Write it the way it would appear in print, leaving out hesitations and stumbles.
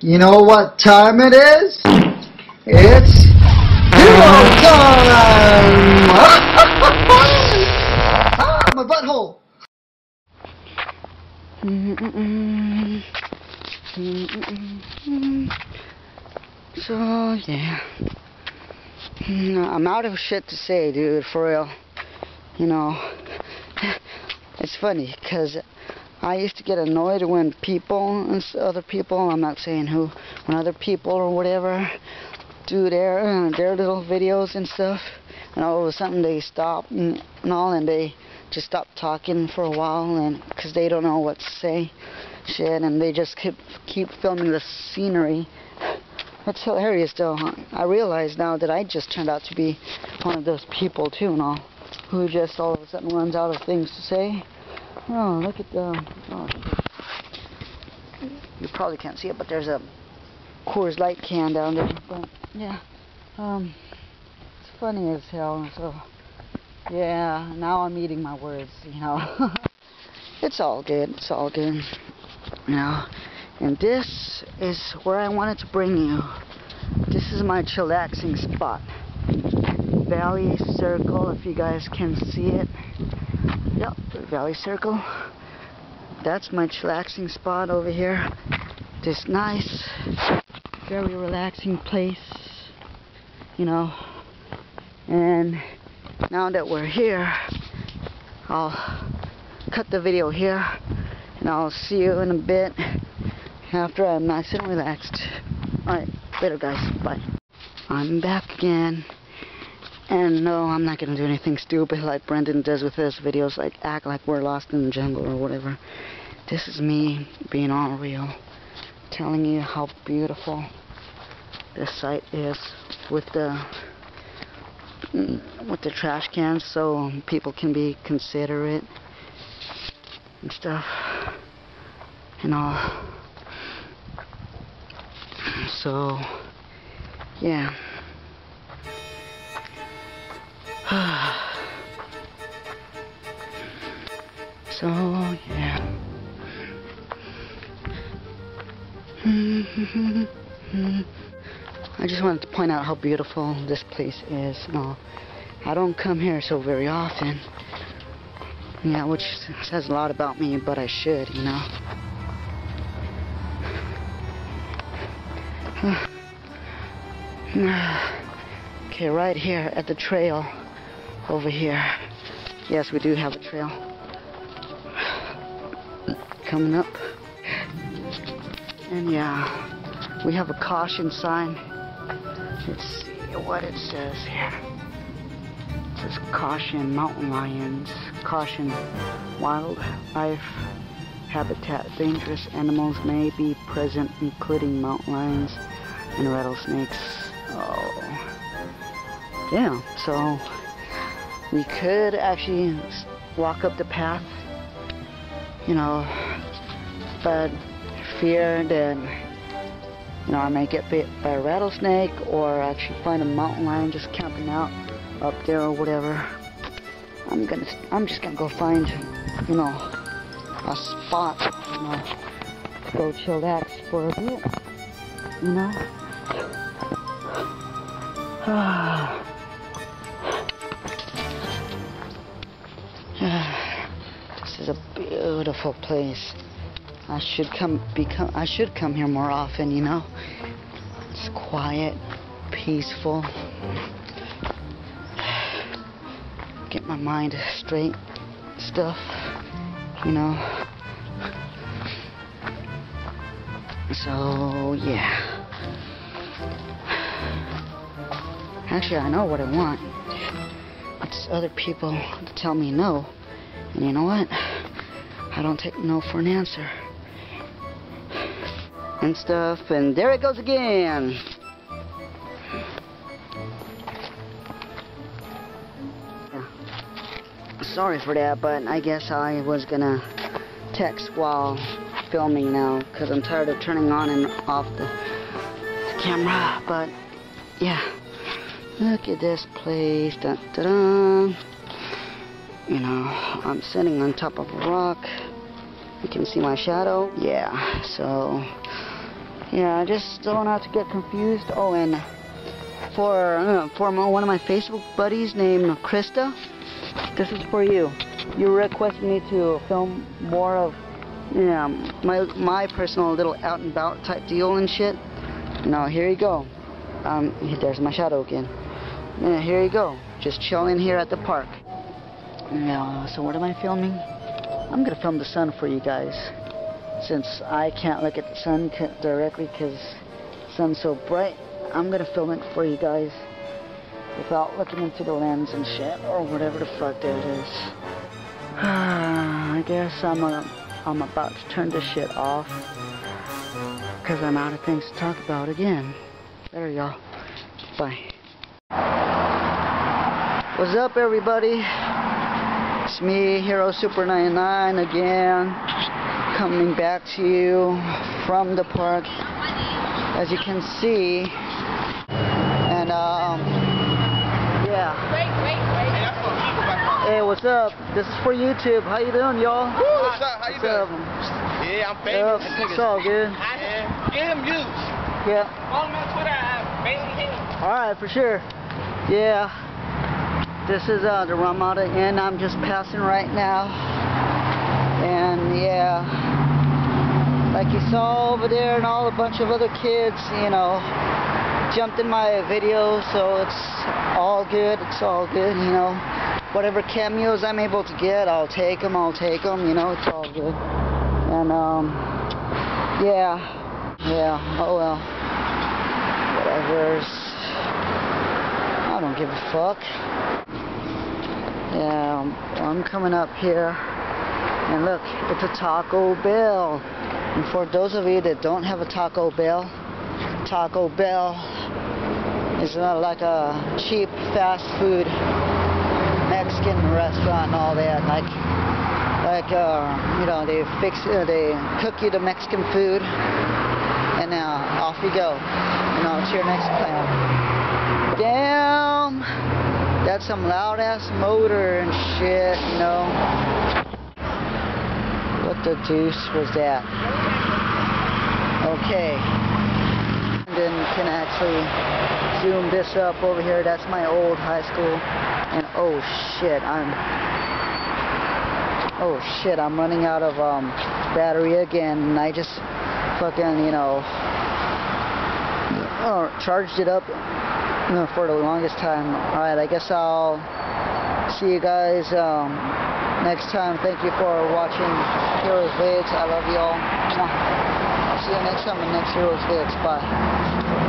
You know what time it is? It's hero time! Ah, my butthole! So, yeah. I'm out of shit to say, dude, for real. You know, it's funny, because I used to get annoyed when people, and other people, I'm not saying who, when other people or whatever do their little videos and stuff, and all of a sudden they stop and all, and they just stop talking for a while, and because they don't know what to say, shit, and they just keep filming the scenery. That's hilarious, though. I realize now that I just turned out to be one of those people too, and all, who just all of a sudden runs out of things to say. Oh, look at the... Oh, you probably can't see it, but there's a Coors Light can down there. But, yeah. It's funny as hell, so... Yeah, now I'm eating my words, you know. It's all good, it's all good. You know, and this is where I wanted to bring you. This is my chillaxing spot. Valley Circle, if you guys can see it. Yep, Valley Circle. That's my chillaxing spot over here. This nice, very relaxing place, you know. And now that we're here, I'll cut the video here, and I'll see you in a bit after I'm nice and relaxed. Alright, later guys, bye. I'm back again. And no, I'm not going to do anything stupid like Brendan does with his videos, like act like we're lost in the jungle or whatever. This is me being all real, telling you how beautiful this site is with the trash cans, so people can be considerate and stuff and all. So, yeah. So, yeah. I just wanted to point out how beautiful this place is. No, I don't come here so very often. Yeah, which says a lot about me, but I should, you know. Okay, right here at the trail over here. Yes, we do have a trail coming up. And yeah, we have a caution sign. Let's see what it says here. It says caution mountain lions, caution wildlife habitat, dangerous animals may be present including mountain lions and rattlesnakes. Oh, damn. So we could actually walk up the path, you know, but fear that, you know, I may get bit by a rattlesnake or actually find a mountain lion just camping out up there or whatever. I'm just gonna go find, you know, a spot, you know, go chillax for a bit, you know. This is a beautiful place. I should come here more often, you know. It's quiet, peaceful. Get my mind straight, stuff, you know. So yeah. Actually, I know what I want. It's other people to tell me no. And you know what? I don't take no for an answer. And stuff, and there it goes again. Sorry for that, but I guess I was gonna text while filming now, because I'm tired of turning on and off the camera. But yeah, look at this place. Dun, dun, dun. You know, I'm sitting on top of a rock. You can see my shadow. Yeah, so Yeah, just don't have to get confused. Oh, and for one of my Facebook buddies named Krista, this is for you. You requested me to film more of my personal little out and about type deal and shit. Now here you go. There's my shadow again. Yeah, here you go. Just chilling here at the park. Yeah, so what am I filming? I'm gonna film the sun for you guys. Since I can't look at the sun directly because the sun's so bright, I'm gonna film it for you guys without looking into the lens and shit or whatever the fuck that is. I guess I'm about to turn this shit off because I'm out of things to talk about again. There you go. Bye. What's up, everybody? It's me, Hero Super 99 again, coming back to you from the park, as you can see. And yeah. Hey, what's up? This is for YouTube. How you doing, y'all? What's up? How you doing? Yeah, I'm famous. It's all good. Get him views. Yeah. Follow me on Twitter at Bailey King. Alright, for sure. Yeah. This is the Ramada Inn I'm just passing right now. And yeah, like you saw over there, and all a bunch of other kids, you know, jumped in my video, so it's all good. It's all good, you know. Whatever cameos I'm able to get, I'll take them, you know, it's all good. And yeah, oh well, whatever. I don't give a fuck. Yeah, I'm coming up here, and look, it's a Taco Bell. And for those of you that don't have a Taco Bell is like a cheap fast food Mexican restaurant and all that. Like you know, they cook you the Mexican food, and off you go. You know, it's your next plan. Damn, that's some loud ass motor and shit. You know, what the deuce was that? Okay, and then can actually zoom this up over here. That's my old high school. And oh shit, I'm running out of battery again, and I just fucking, you know, charged it up, you know, for the longest time. Alright, I guess I'll see you guys next time. Thank you for watching Heroes Vids. I love y'all. I'll see you next time in next Heroes Vids. Bye.